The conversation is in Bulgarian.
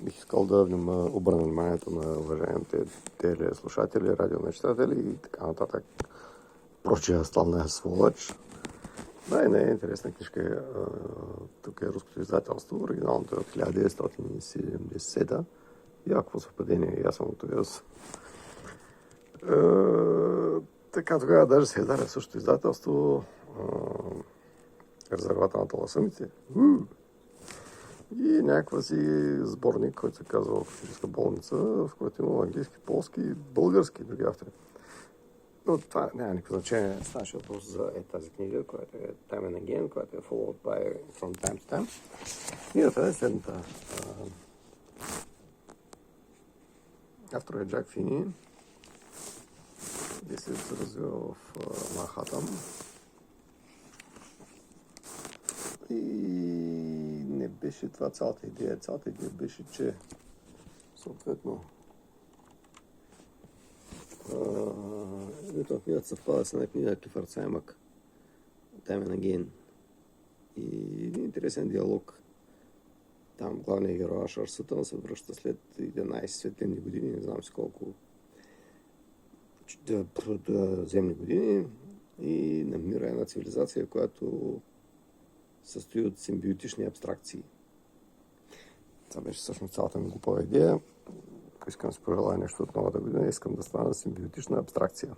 Бих искал да обърна вниманието на уважаемите телеслушатели, радиомечтатели и така нататък. Прочия стална сволъч. Да, и не е интересна книжка. Тук е руското издателство. Оригиналното е от 1970. Яко съвпадение, ясното яс. Така, тогава даже се издаде в същото издателство Резервата на самите. И някаква си сборник, който се казва Физическа болница, в който има английски, полски, български и други автори. Но това няма никакво значение. Ставаше въпрос за тази книга, която е Time and Again, която е followed by From Time to Time. Книгата е следната. Автор е Джак Фини. Действието се развива в Манхатън. И не беше това цялата идея. Цялата идея беше, че съответно името на книгата съвпада с една книга на Клифърд Саймък, Time and Again. И един интересен диалог. Там главният герой Ашър Сутън се връща след 11 светлинни години, не знам си колко земни години, и намира една цивилизация, която състои от симбиотични абстракции. Това беше всъщност цялата ми глупава идея. Ако искам да се пожелая нещо от новата година, искам да стана симбиотична абстракция.